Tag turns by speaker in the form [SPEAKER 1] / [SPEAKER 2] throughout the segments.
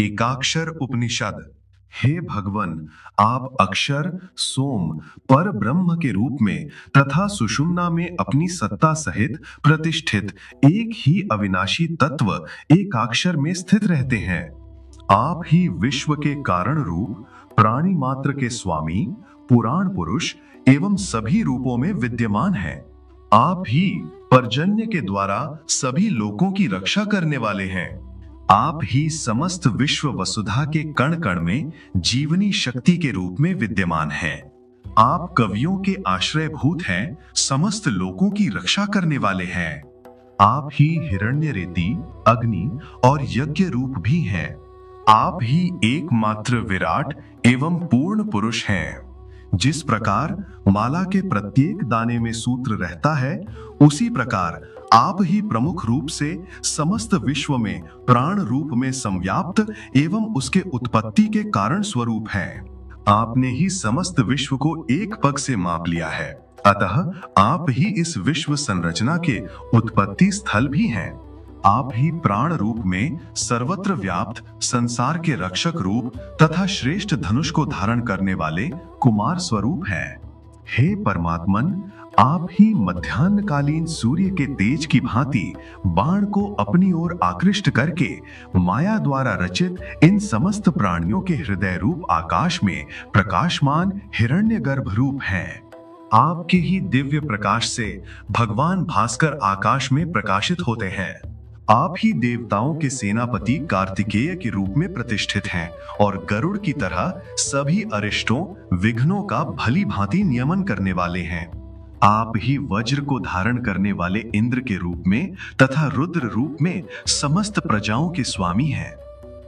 [SPEAKER 1] एकाक्षर उपनिषद। हे भगवन, आप अक्षर, सोम, पर ब्रह्म के रूप में तथा सुषुम्ना में अपनी सत्ता सहित प्रतिष्ठित एक ही अविनाशी तत्व एकाक्षर में स्थित रहते हैं। आप ही विश्व के कारण रूप, प्राणी मात्र के स्वामी, पुराण पुरुष एवं सभी रूपों में विद्यमान हैं। आप ही पर्जन्य के द्वारा सभी लोकों की रक्षा करने वाले हैं। आप ही समस्त विश्व वसुधा के कण कण में जीवनी शक्ति के रूप में विद्यमान हैं। आप कवियों के आश्रयभूत हैं, समस्त लोकों की रक्षा करने वाले हैं। आप ही हिरण्य रेती, अग्नि और यज्ञ रूप भी हैं। आप ही एकमात्र विराट एवं पूर्ण पुरुष हैं। जिस प्रकार माला के प्रत्येक दाने में सूत्र रहता है, उसी प्रकार आप ही प्रमुख रूप से समस्त विश्व में प्राण रूप में संव्याप्त एवं उसके उत्पत्ति के कारण स्वरूप हैं। आपने ही समस्त विश्व को एक पग से माप लिया है, अतः आप ही इस विश्व संरचना के उत्पत्ति स्थल भी हैं। आप ही प्राण रूप में सर्वत्र व्याप्त संसार के रक्षक रूप तथा श्रेष्ठ धनुष को धारण करने वाले कुमार स्वरूप हैं। हे परमात्मन, आप ही मध्याह्नकालीन सूर्य के तेज की भांति बाण को अपनी ओर आकृष्ट करके माया द्वारा रचित इन समस्त प्राणियों के हृदय रूप आकाश में प्रकाशमान हिरण्यगर्भ रूप हैं। आपके ही दिव्य प्रकाश से भगवान भास्कर आकाश में प्रकाशित होते हैं। आप ही देवताओं के सेनापति कार्तिकेय के रूप में प्रतिष्ठित हैं और गरुड़ की तरह सभी अरिष्टों, विघ्नों का भली भांति नियमन करने वाले हैं। आप ही वज्र को धारण करने वाले इंद्र के रूप में तथा रुद्र रूप में समस्त प्रजाओं के स्वामी हैं।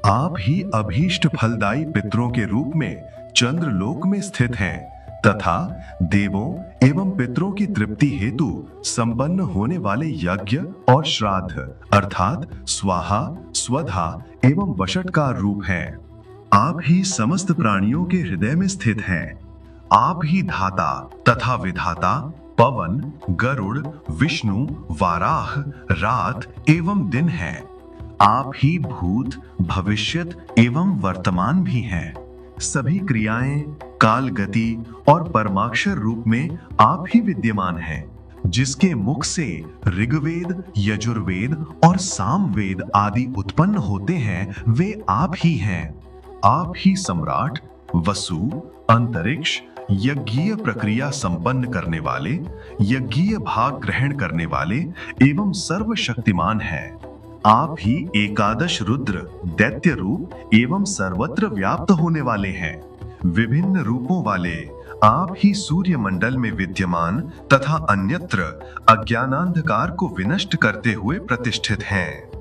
[SPEAKER 1] आप ही अभीष्ट फलदायी पितरों के रूप में चंद्रलोक में स्थित हैं तथा देवों एवं पितरों की तृप्ति हेतु संपन्न होने वाले यज्ञ और श्राद्ध अर्थात स्वाहा, स्वधा एवं वषटकार रूप हैं। आप ही समस्त प्राणियों के हृदय में स्थित हैं। आप ही धाता तथा विधाता, पवन, गरुड़, विष्णु, वाराह, रात एवं दिन हैं। आप ही भूत, भविष्यत एवं वर्तमान भी हैं। सभी क्रियाएं, काल गति और परमाक्षर रूप में आप ही विद्यमान हैं। जिसके मुख से ऋग्वेद, यजुर्वेद और सामवेद आदि उत्पन्न होते हैं, वे आप ही हैं। आप ही सम्राट, वसु, अंतरिक्ष, यज्ञीय प्रक्रिया संपन्न करने वाले, यज्ञीय भाग ग्रहण करने वाले एवं सर्वशक्तिमान हैं। आप ही एकादश रुद्र, दैत्य रूप एवं सर्वत्र व्याप्त होने वाले हैं। विभिन्न रूपों वाले आप ही सूर्य मंडल में विद्यमान तथा अन्यत्र अज्ञानांधकार को विनष्ट करते हुए प्रतिष्ठित हैं।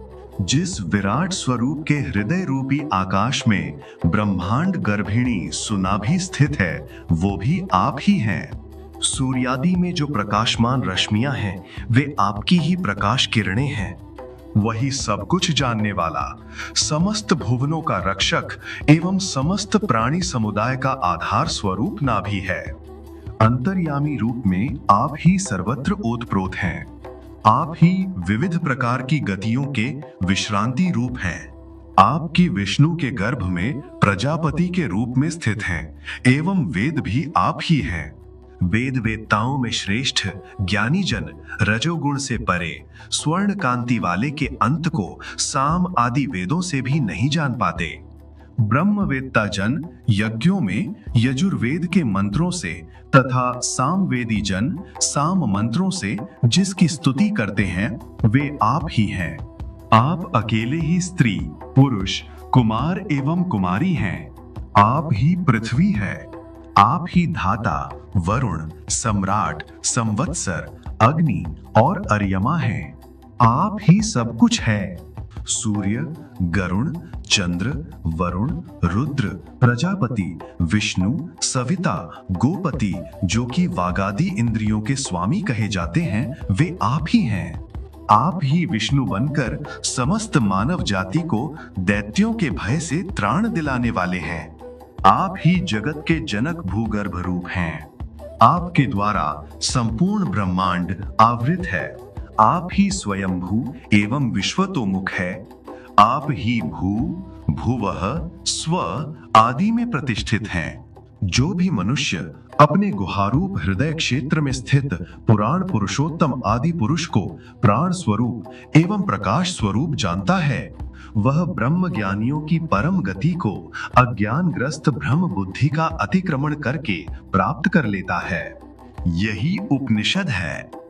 [SPEAKER 1] जिस विराट स्वरूप के हृदय रूपी आकाश में ब्रह्मांड गर्भिणी सुनाभि स्थित है, वो भी आप ही हैं। सूर्यादि में जो प्रकाशमान रश्मियां हैं, वे आपकी ही प्रकाश किरणें हैं। वही सब कुछ जानने वाला, समस्त भुवनों का रक्षक एवं समस्त प्राणी समुदाय का आधार स्वरूप नाभि है। अंतर्यामी रूप में आप ही सर्वत्र ओतप्रोत हैं। आप ही विविध प्रकार की गतियों के विश्रांति रूप हैं। आपकी विष्णु के गर्भ में प्रजापति के रूप में स्थित हैं एवं वेद भी आप ही हैं। वेद वेदताओं में श्रेष्ठ ज्ञानी जन रजोगुण से परे स्वर्ण कांति वाले के अंत को साम आदि वेदों से भी नहीं जान पाते। ब्रह्मवेत्ता जन यज्ञों में यजुर्वेद के मंत्रों से तथा सामवेदी जन साम मंत्रों से जिसकी स्तुति करते हैं, वे आप ही हैं। आप अकेले ही स्त्री, पुरुष, कुमार एवं कुमारी हैं। आप ही पृथ्वी है। आप ही धाता, वरुण, सम्राट, संवत्सर, अग्नि और अर्यमा हैं। आप ही सब कुछ है। सूर्य, गरुण, चंद्र, वरुण, रुद्र, प्रजापति, विष्णु, सविता, गोपति, जो कि वागादि इंद्रियों के स्वामी कहे जाते हैं, वे आप ही हैं। आप ही विष्णु बनकर समस्त मानव जाति को दैत्यों के भय से त्राण दिलाने वाले हैं। आप ही जगत के जनक भूगर्भ रूप हैं। आपके द्वारा संपूर्ण ब्रह्मांड आवृत है। आप ही स्वयंभू एवं विश्वतोमुख है। आप ही भू, भुवः स्व आदि में प्रतिष्ठित हैं। जो भी मनुष्य अपने गुहारूप हृदय क्षेत्र में स्थित पुराण पुरुषोत्तम आदि पुरुष को प्राण स्वरूप एवं प्रकाश स्वरूप जानता है, वह ब्रह्म ज्ञानियों की परम गति को अज्ञानग्रस्त भ्रम बुद्धि का अतिक्रमण करके प्राप्त कर लेता है। यही उपनिषद है।